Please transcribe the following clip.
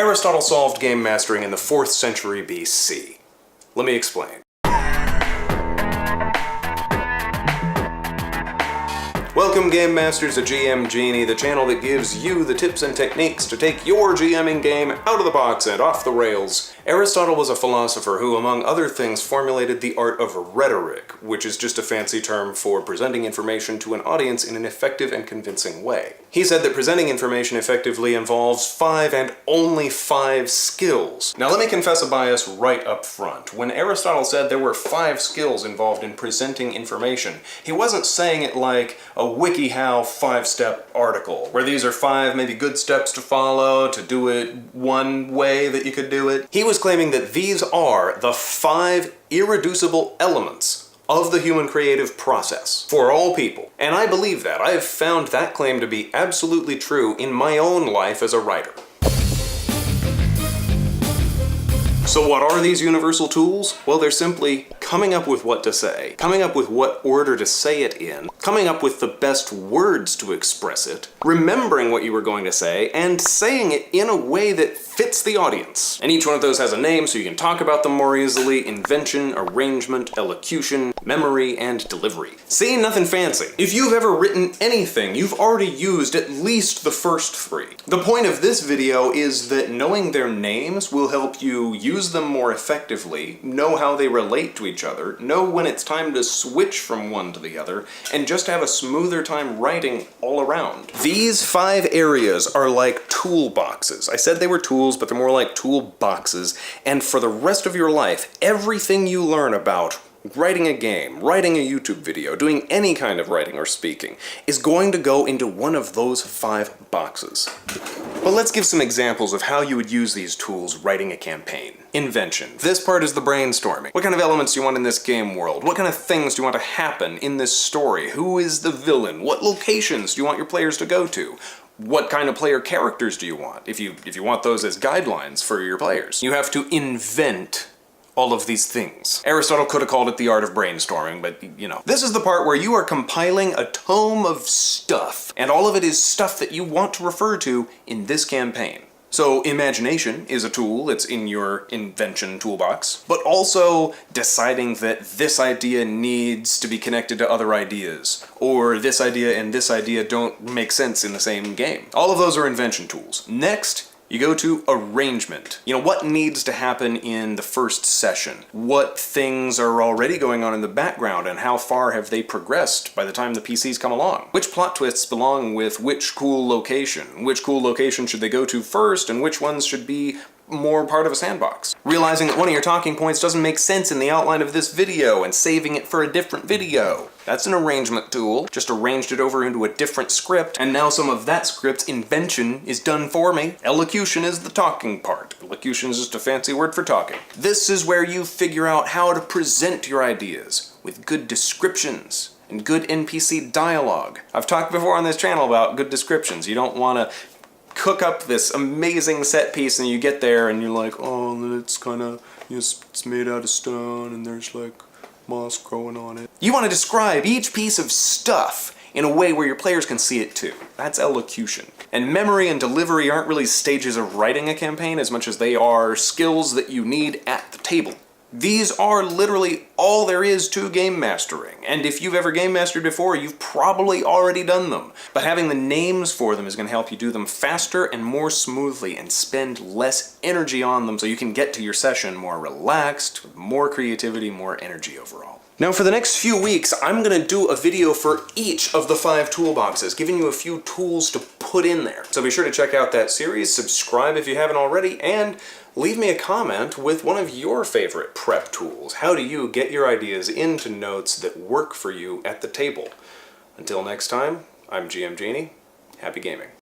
Aristotle solved game mastering in the 4th century BC. Let me explain. Welcome Game Masters to GMGenie, the channel that gives you the tips and techniques to take your GMing game out of the box and off the rails. Aristotle was a philosopher who, among other things, formulated the art of rhetoric, which is just a fancy term for presenting information to an audience in an effective and convincing way. He said that presenting information effectively involves 5 and only 5 skills. Now let me confess a bias right up front. When Aristotle said there were 5 skills involved in presenting information, he wasn't saying it like a WikiHow 5-step article, where these are 5 maybe good steps to follow to do it one way that you could do it. He was claiming that these are the 5 irreducible elements of the human creative process for all people. And I believe that. I have found that claim to be absolutely true in my own life as a writer. So what are these universal tools? Well, they're simply coming up with what to say, coming up with what order to say it in, coming up with the best words to express it, remembering what you were going to say, and saying it in a way that fits the audience. And each one of those has a name so you can talk about them more easily: invention, arrangement, elocution, memory, and delivery. See, nothing fancy. If you've ever written anything, you've already used at least the first 3. The point of this video is that knowing their names will help you use them more effectively, know how they relate to each other, know when it's time to switch from one to the other, and just have a smoother time writing all around. These 5 areas are like toolboxes. I said they were tools, but they're more like toolboxes, and for the rest of your life, everything you learn about writing a game, writing a YouTube video, doing any kind of writing or speaking is going to go into one of those 5 boxes. But let's give some examples of how you would use these tools writing a campaign. Invention. This part is the brainstorming. What kind of elements do you want in this game world? What kind of things do you want to happen in this story? Who is the villain? What locations do you want your players to go to? What kind of player characters do you want? If you want those as guidelines for your players. You have to invent all of these things. Aristotle could have called it the art of brainstorming, but you know. This is the part where you are compiling a tome of stuff, and all of it is stuff that you want to refer to in this campaign. So imagination is a tool, it's in your invention toolbox, but also deciding that this idea needs to be connected to other ideas, or this idea and this idea don't make sense in the same game. All of those are invention tools. Next, you go to arrangement. You know, what needs to happen in the first session? What things are already going on in the background, and how far have they progressed by the time the PCs come along? Which plot twists belong with which cool location? Which cool location should they go to first, and which ones should be more part of a sandbox? Realizing that one of your talking points doesn't make sense in the outline of this video and saving it for a different video. That's an arrangement tool. Just arranged it over into a different script, and now some of that script's invention is done for me. Elocution is the talking part. Elocution is just a fancy word for talking. This is where you figure out how to present your ideas with good descriptions and good NPC dialogue. I've talked before on this channel about good descriptions. You don't want to cook up this amazing set piece and you get there and you're like, oh, it's kind of, you know, it's made out of stone and there's like moss growing on it. You want to describe each piece of stuff in a way where your players can see it too. That's elocution. And memory and delivery aren't really stages of writing a campaign as much as they are skills that you need at the table. These are literally all there is to game mastering, and if you've ever game mastered before, you've probably already done them. But having the names for them is going to help you do them faster and more smoothly and spend less energy on them so you can get to your session more relaxed, with more creativity, more energy overall. Now for the next few weeks, I'm going to do a video for each of the 5 toolboxes, giving you a few tools to put in there. So be sure to check out that series, subscribe if you haven't already, and leave me a comment with one of your favorite prep tools. How do you get your ideas into notes that work for you at the table? Until next time, I'm GMGenie. Happy gaming.